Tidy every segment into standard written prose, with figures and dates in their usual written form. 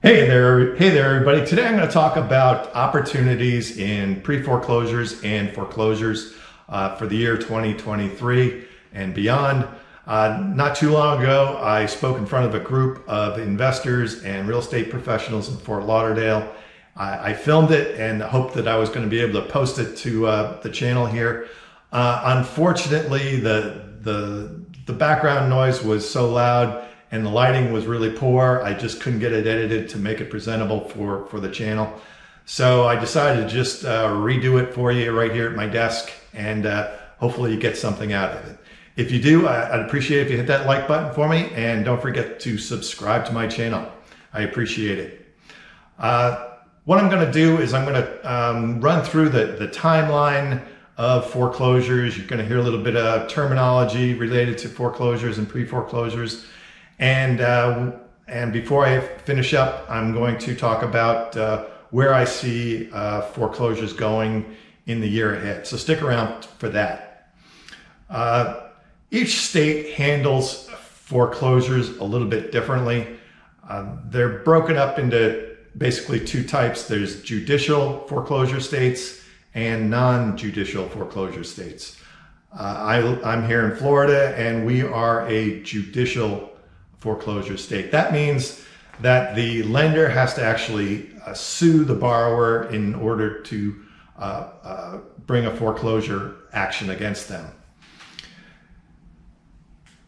Hey there, everybody. Today I'm going to talk about opportunities in pre-foreclosures and foreclosures for the year 2023 and beyond. Not too long ago, I spoke in front of a group of investors and real estate professionals in Fort Lauderdale. I filmed it and hoped that I was going to be able to post it to the channel here. Unfortunately, the background noise was so loud and the lighting was really poor. I just couldn't get it edited to make it presentable for the channel. So I decided to just redo it for you right here at my desk, and hopefully you get something out of it. If you do, I'd appreciate if you hit that like button for me, and don't forget to subscribe to my channel. I appreciate it. What I'm gonna do is I'm gonna run through the timeline of foreclosures. You're gonna hear a little bit of terminology related to foreclosures and pre-foreclosures. And before I finish up, I'm going to talk about where I see foreclosures going in the year ahead. So stick around for that. Each state handles foreclosures a little bit differently. They're broken up into basically two types. There's judicial foreclosure states and non-judicial foreclosure states. I'm here in Florida, and we are a judicial foreclosure state. That means that the lender has to actually sue the borrower in order to bring a foreclosure action against them.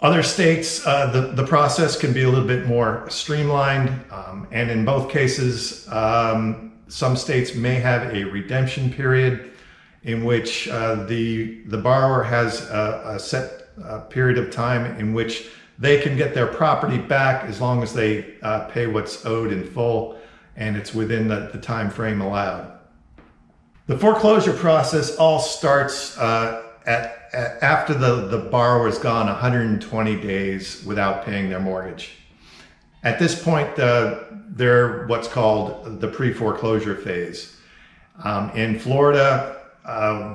Other states, the process can be a little bit more streamlined, and in both cases, some states may have a redemption period in which the borrower has a set period of time in which they can get their property back as long as they pay what's owed in full, and it's within the time frame allowed. The foreclosure process all starts after the borrower's gone 120 days without paying their mortgage. At this point, they're what's called the pre-foreclosure phase. In Florida,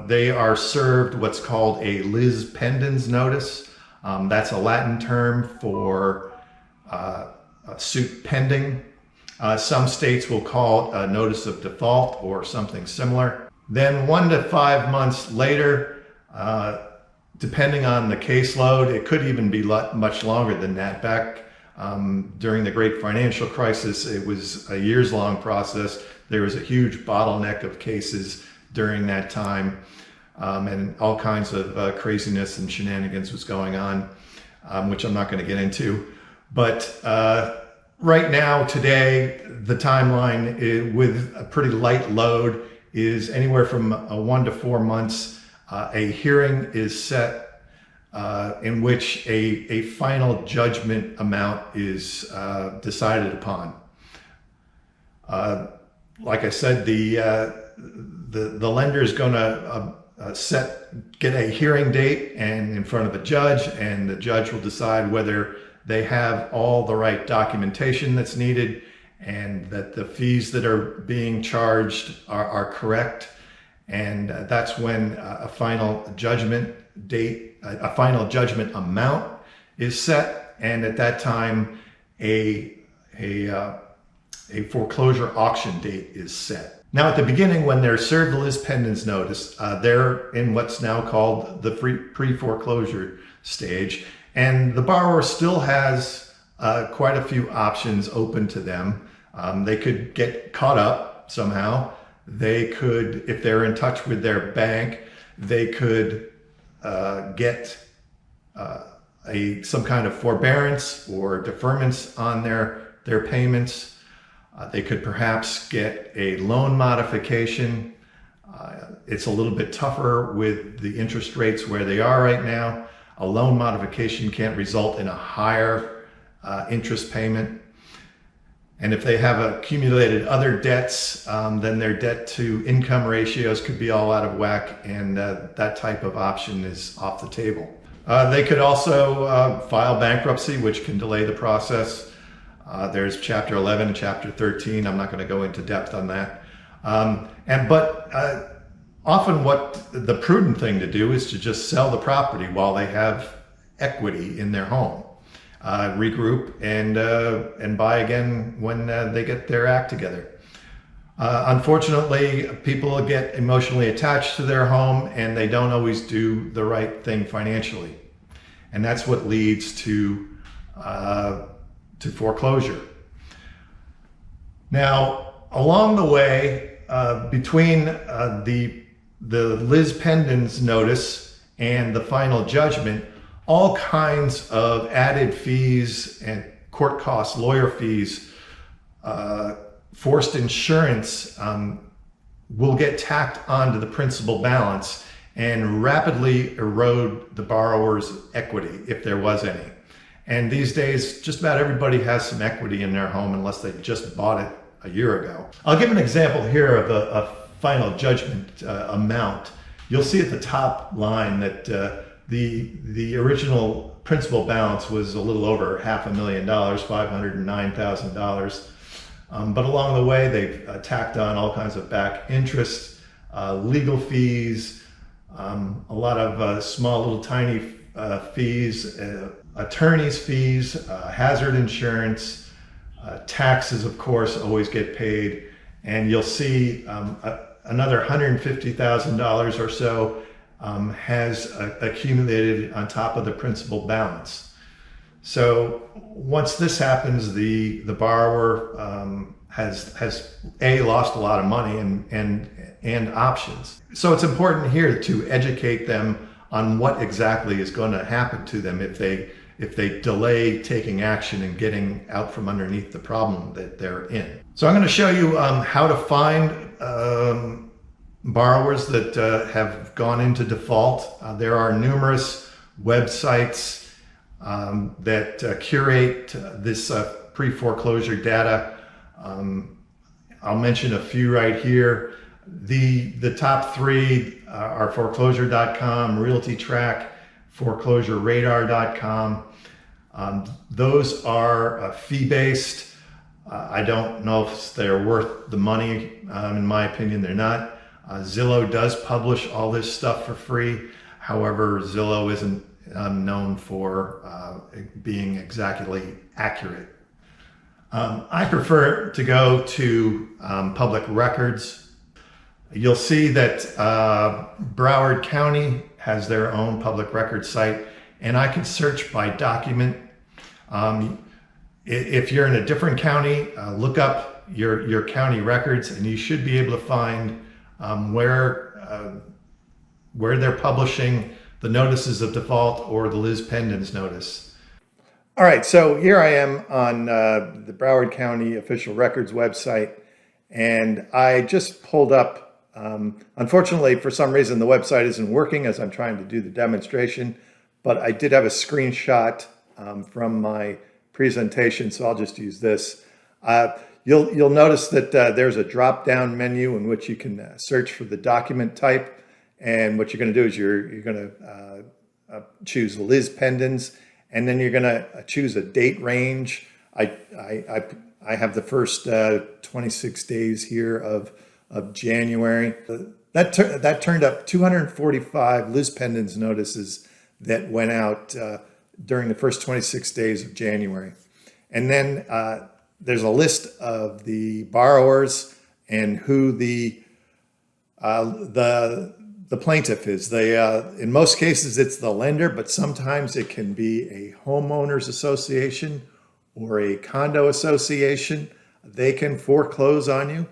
they are served what's called a lis pendens notice. That's a Latin term for a suit pending. Some states will call it a notice of default or something similar. Then 1 to 5 months later, depending on the caseload, it could even be much longer than that. Back during the great financial crisis, it was a years-long process. There was a huge bottleneck of cases during that time. And all kinds of craziness and shenanigans was going on, which I'm not going to get into. But right now, today, the timeline with a pretty light load is anywhere from 1 to 4 months. A hearing is set in which a final judgment amount is decided upon. Like I said, the lender is going to get a hearing date and in front of a judge, and the judge will decide whether they have all the right documentation that's needed and that the fees that are being charged are correct. And that's when a final judgment date, a final judgment amount is set. And at that time, a foreclosure auction date is set. Now, at the beginning, when they're served the lis pendens notice, they're in what's now called the pre-foreclosure stage, and the borrower still has quite a few options open to them. They could get caught up somehow. They could, if they're in touch with their bank, they could get some kind of forbearance or deferments on their payments. They could perhaps get a loan modification. It's a little bit tougher with the interest rates where they are right now. A loan modification can't result in a higher interest payment. And if they have accumulated other debts, then their debt to income ratios could be all out of whack, and that type of option is off the table. They could also file bankruptcy, which can delay the process. There's Chapter 11 and Chapter 13. I'm not going to go into depth on that. But often what the prudent thing to do is to just sell the property while they have equity in their home. regroup, and buy again when they get their act together. Unfortunately, people get emotionally attached to their home and they don't always do the right thing financially. And that's what leads to foreclosure. Now, along the way, between the Liz Pendon's notice and the final judgment, all kinds of added fees and court costs, lawyer fees, forced insurance will get tacked onto the principal balance and rapidly erode the borrower's equity, if there was any. And these days, just about everybody has some equity in their home unless they just bought it a year ago. I'll give an example here of a final judgment amount. You'll see at the top line that the original principal balance was a little over $500,000, $509,000. But along the way, they've tacked on all kinds of back interest, legal fees, a lot of small little tiny fees, attorney's fees, hazard insurance, taxes, of course, always get paid. And you'll see another $150,000 or so has accumulated on top of the principal balance. So once this happens, the borrower has lost a lot of money and options. So it's important here to educate them on what exactly is going to happen to them if they delay taking action and getting out from underneath the problem that they're in. So I'm going to show you how to find borrowers that have gone into default. There are numerous websites that curate this pre-foreclosure data. I'll mention a few right here. The top three are foreclosure.com, RealtyTrack, foreclosureradar.com. Those are fee-based. I don't know if they're worth the money. In my opinion, they're not. Zillow does publish all this stuff for free. However, Zillow isn't known for being exactly accurate. I prefer to go to public records. You'll see that Broward County has their own public record site, and I can search by document. If you're in a different county, look up your county records, and you should be able to find where they're publishing the notices of default or the Liz Pendon's notice. All right, so here I am on the Broward County Official Records website, and I just pulled up, unfortunately for some reason the website isn't working as I'm trying to do the demonstration, but I did have a screenshot from my presentation, so I'll just use this. You'll notice that there's a drop-down menu in which you can search for the document type. And what you're going to do is you're going to choose Liz Pendon's, and then you're going to choose a date range. I have the first 26 days here of January. That turned up 245 Liz Pendon's notices that went out during the first 26 days of January. And then there's a list of the borrowers and who the plaintiff is. In most cases, it's the lender, but sometimes it can be a homeowners association or a condo association. They can foreclose on you.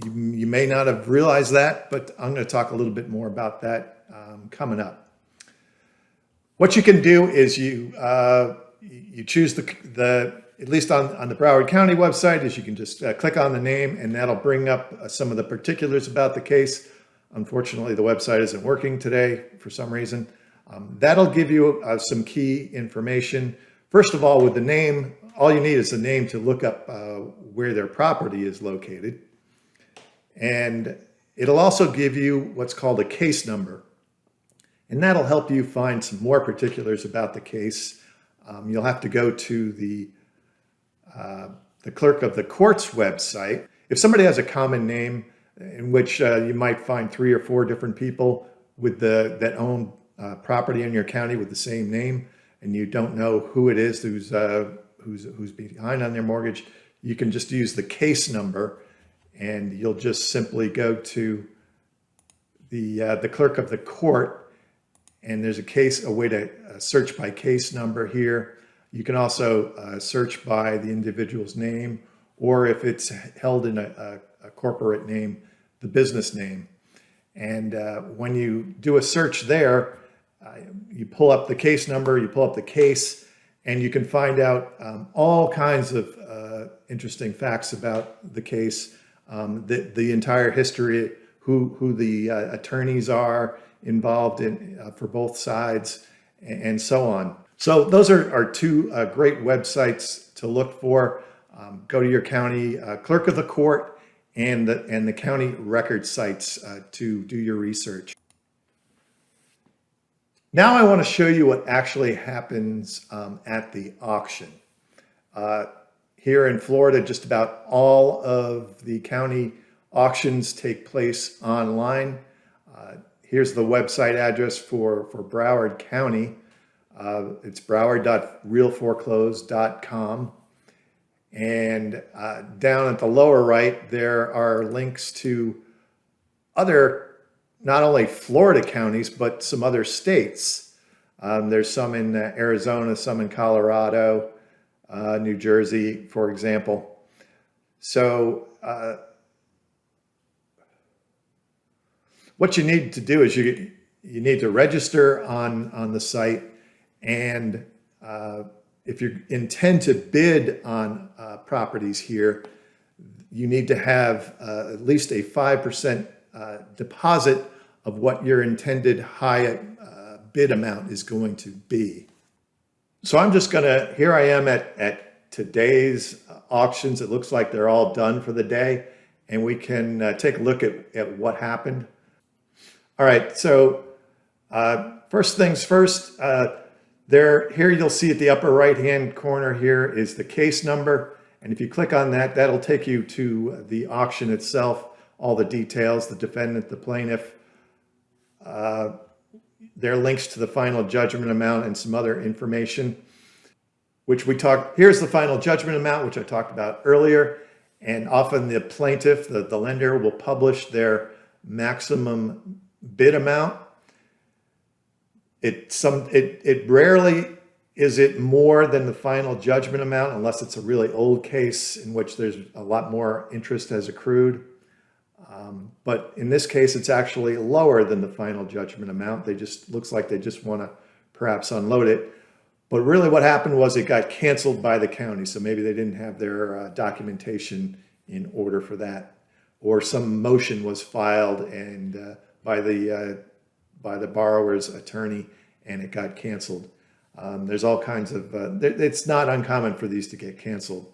You may not have realized that, but I'm going to talk a little bit more about that coming up. What you can do is you choose at least on the Broward County website, is you can just click on the name, and that'll bring up some of the particulars about the case. Unfortunately, the website isn't working today for some reason. That'll give you some key information. First of all, with the name, all you need is a name to look up where their property is located. And it'll also give you what's called a case number. And that'll help you find some more particulars about the case. You'll have to go to the clerk of the court's website. If somebody has a common name, in which you might find 3 or 4 different people with that own property in your county with the same name, and you don't know who it is who's behind on their mortgage, you can just use the case number, and you'll just simply go to the clerk of the court, and there's a way to search by case number here. You can also search by the individual's name, or if it's held in a corporate name, the business name. And when you do a search there, you pull up the case number, you pull up the case, and you can find out all kinds of interesting facts about the case, the entire history, who the attorneys are involved in for both sides, and so on. So those are two great websites to look for. Go to your county clerk of the court and the county record sites to do your research. Now I want to show you what actually happens at the auction. Here in Florida, just about all of the county auctions take place online. Here's the website address for Broward County. It's broward.realforeclose.com. And down at the lower right, there are links to other, not only Florida counties, but some other states. There's some in Arizona, some in Colorado, New Jersey, for example. So what you need to do is you need to register on the site, and if you intend to bid on properties here, you need to have at least a 5% deposit of what your intended high bid amount is going to be. So I'm just gonna, here I am at today's auctions. It looks like they're all done for the day, and we can take a look at what happened. All right, so first things first, here you'll see at the upper right-hand corner here is the case number. And if you click on that, that'll take you to the auction itself, all the details, the defendant, the plaintiff. There are links to the final judgment amount and some other information, which we talked. Here's the final judgment amount, which I talked about earlier. And often the plaintiff, the lender, will publish their maximum bid amount. It rarely is it more than the final judgment amount, unless it's a really old case in which there's a lot more interest has accrued. But in this case, it's actually lower than the final judgment amount. Looks like they just want to perhaps unload it. But really what happened was it got canceled by the county. So maybe they didn't have their documentation in order for that, or some motion was filed and by the borrower's attorney, and it got canceled. There's all kinds of, it's not uncommon for these to get canceled.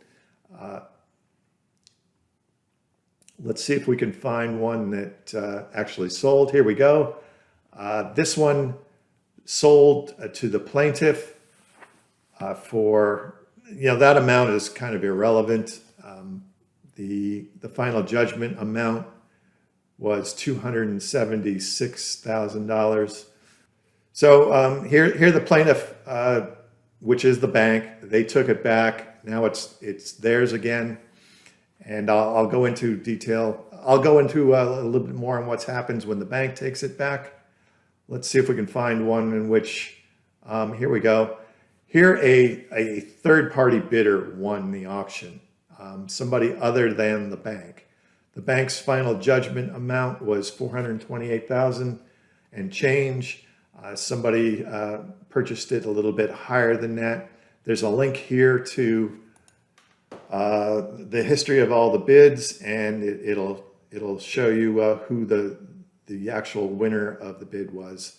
Let's see if we can find one that actually sold. Here we go. This one sold to the plaintiff for, that amount is kind of irrelevant. The final judgment amount was $276,000. So here the plaintiff, which is the bank, they took it back. Now it's theirs again. And I'll go into detail. I'll go into a little bit more on what happens when the bank takes it back. Let's see if we can find one in which, here we go. Here a third-party bidder won the auction, somebody other than the bank. The bank's final judgment amount was $428,000 and change. Somebody purchased it a little bit higher than that. There's a link here to the history of all the bids, and it'll show you who the actual winner of the bid was.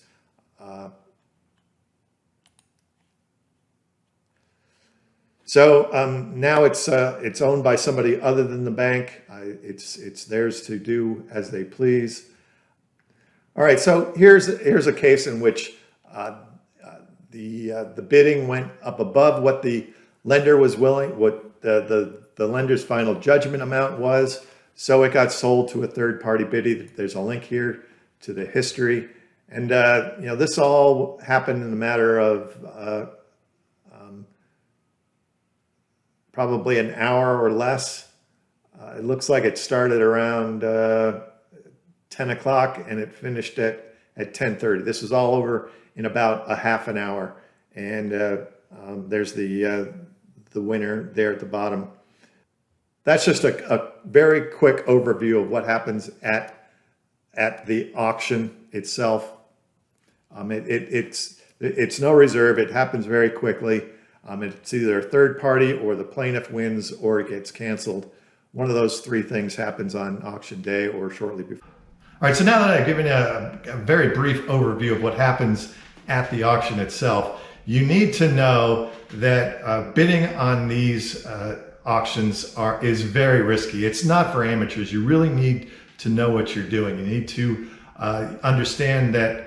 So now it's owned by somebody other than the bank. It's theirs to do as they please. All right, so here's a case in which the bidding went up above what the lender was willing, what the lender's final judgment amount was. So it got sold to a third-party bidder. There's a link here to the history, and this all happened in a matter of probably an hour or less. It looks like it started around 10 o'clock and it finished at 10:30. This was all over in about a half an hour. And there's the winner there at the bottom. That's just a very quick overview of what happens at the auction itself. It's no reserve. It happens very quickly. It's either a third party or the plaintiff wins or it gets canceled. One of those three things happens on auction day or shortly before. All right, so now that I've given you a very brief overview of what happens at the auction itself, you need to know that bidding on these auctions is very risky. It's not for amateurs. You really need to know what you're doing. You need to understand that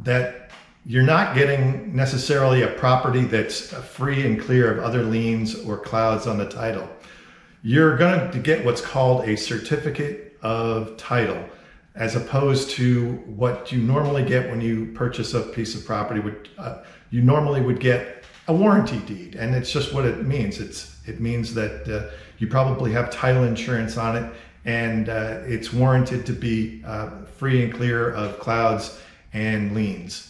that you're not getting necessarily a property that's free and clear of other liens or clouds on the title. You're going to get what's called a certificate of title, as opposed to what you normally get when you purchase a piece of property. You normally would get a warranty deed, and it's just what it means. It means that you probably have title insurance on it, and it's warranted to be free and clear of clouds and liens.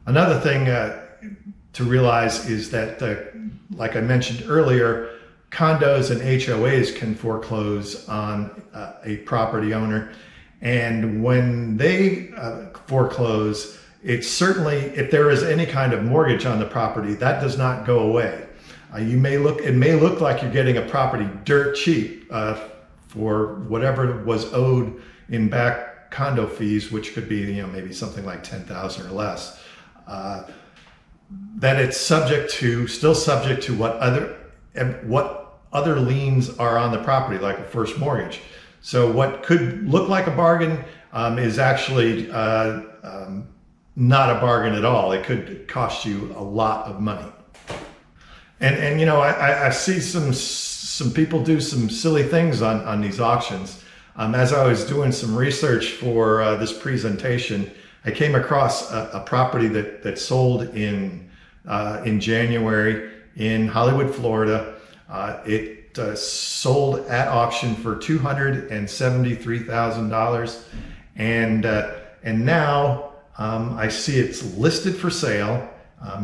Another thing to realize is that, like I mentioned earlier, condos and HOAs can foreclose on a property owner. And when they foreclose, it's certainly, if there is any kind of mortgage on the property, that does not go away. It may look like you're getting a property dirt cheap for whatever was owed in back condo fees, which could be, maybe something like $10,000 or less. That it's still subject to what other liens are on the property, like a first mortgage. So what could look like a bargain is actually not a bargain at all. It could cost you a lot of money. And I see some people do some silly things on these auctions. As I was doing some research for this presentation, I came across a property that sold in January in Hollywood, Florida. It sold at auction for $273,000, and now I see it's listed for sale.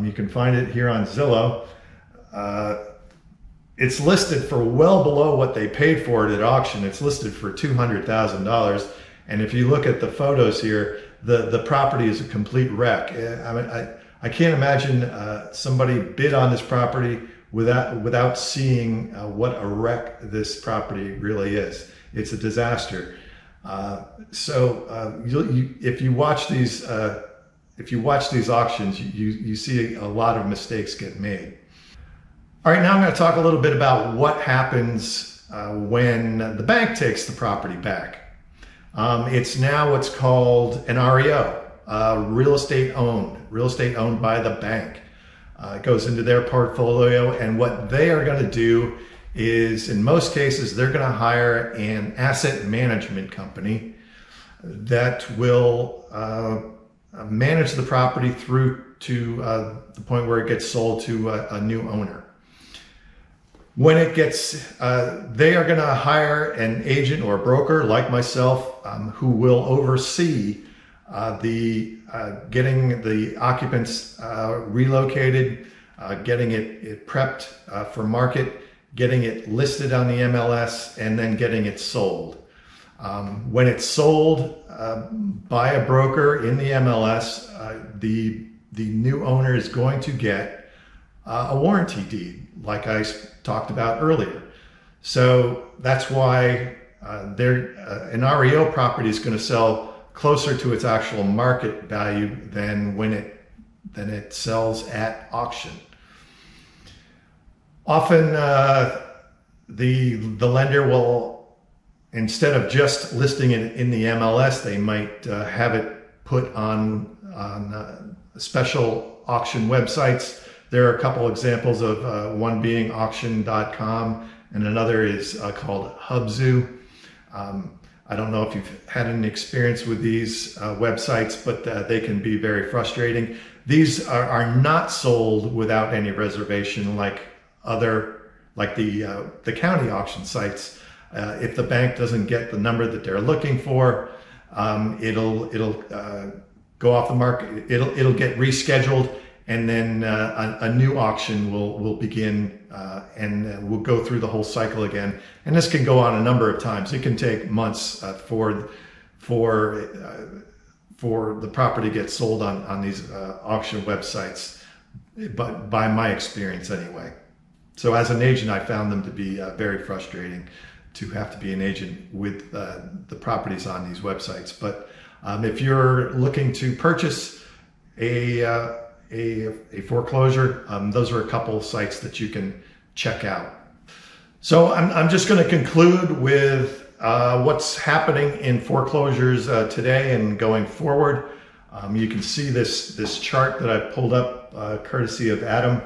You can find it here on Zillow. It's listed for well below what they paid for it at auction. It's listed for $200,000, and if you look at the photos here, the property is a complete wreck. I can't imagine somebody bid on this property without seeing what a wreck this property really is. It's a disaster. If you watch these auctions, you see a lot of mistakes get made. All right, now I'm going to talk a little bit about what happens when the bank takes the property back. It's now what's called an REO, real estate owned by the bank. It goes into their portfolio, and what they are going to do is, in most cases, they're going to hire an asset management company that will manage the property through to the point where it gets sold to a new owner. When it gets, they are going to hire an agent or broker like myself who will oversee getting the occupants relocated, getting it prepped for market, getting it listed on the MLS, and then getting it sold. When it's sold by a broker in the MLS, the new owner is going to get a warranty deed, like I talked about earlier. So that's why an REO property is going to sell closer to its actual market value than when it sells at auction. Often the lender will, instead of just listing it in the MLS, they might have it put on special auction websites. There are a couple examples of one being auction.com and another is called Hubzu. I don't know if you've had any experience with these websites, but they can be very frustrating. These are not sold without any reservation like other, like the county auction sites. If the bank doesn't get the number that they're looking for, it'll go off the market. It'll get rescheduled, and then a new auction will begin, and we'll go through the whole cycle again. And this can go on a number of times. It can take months for the property to get sold on these auction websites, but by my experience anyway. So as an agent, I found them to be very frustrating to have to be an agent with the properties on these websites. But if you're looking to purchase a foreclosure, those are a couple of sites that you can check out. So I'm just going to conclude with what's happening in foreclosures today and going forward. You can see this chart that I pulled up courtesy of Adam,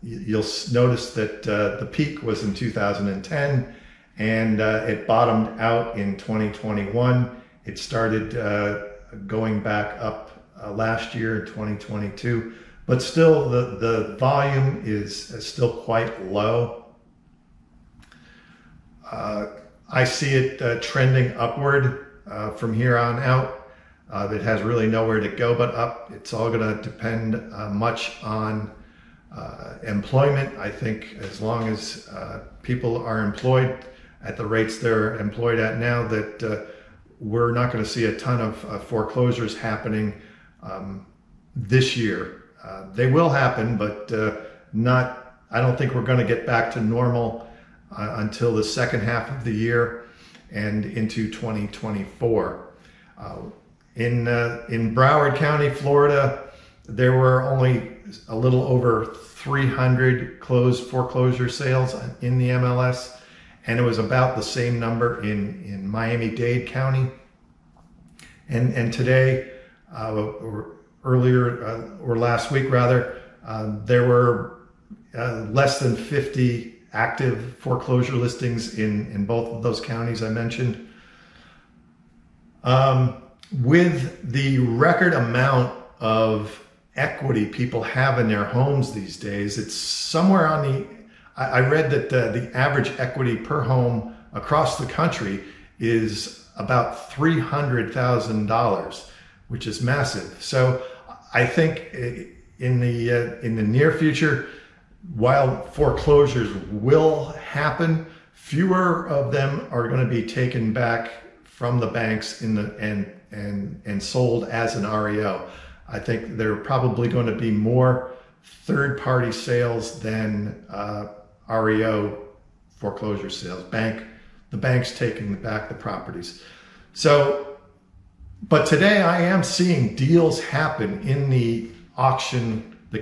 you'll notice that the peak was in 2010, and it bottomed out in 2021. It started going back up last year in 2022, but still the volume is still quite low. I see it trending upward from here on out. It has really nowhere to go but up. It's all going to depend much on employment. I think as long as people are employed at the rates they're employed at now, that we're not going to see a ton of foreclosures happening this year. They will happen, but I don't think we're going to get back to normal until the second half of the year and into 2024. In Broward County, Florida, there were only a little over 300 closed foreclosure sales in the MLS, and it was about the same number in Miami-Dade County. And today, or earlier, or last week rather, there were less than 50 active foreclosure listings in both of those counties I mentioned. With the record amount of equity people have in their homes these days, it's somewhere on I read that the average equity per home across the country is about $300,000, which is massive. So I think in the near future, while foreclosures will happen, fewer of them are going to be taken back from the banks and sold as an REO. I think there are probably going to be more third-party sales than REO foreclosure sales. The bank's taking back the properties. So, but today I am seeing deals happen in the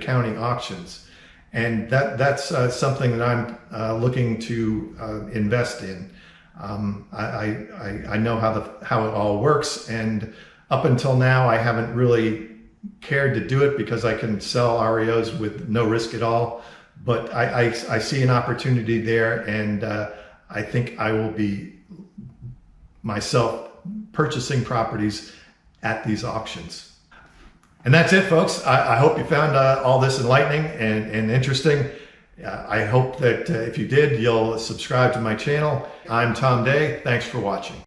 county auctions. And that's something that I'm looking to invest in. I know how it all works, and up until now I haven't really cared to do it because I can sell REOs with no risk at all. But I see an opportunity there, and I think I will be myself purchasing properties at these auctions. And that's it, folks. I hope you found all this enlightening and interesting. I hope that if you did, you'll subscribe to my channel. I'm Tom Day. Thanks for watching.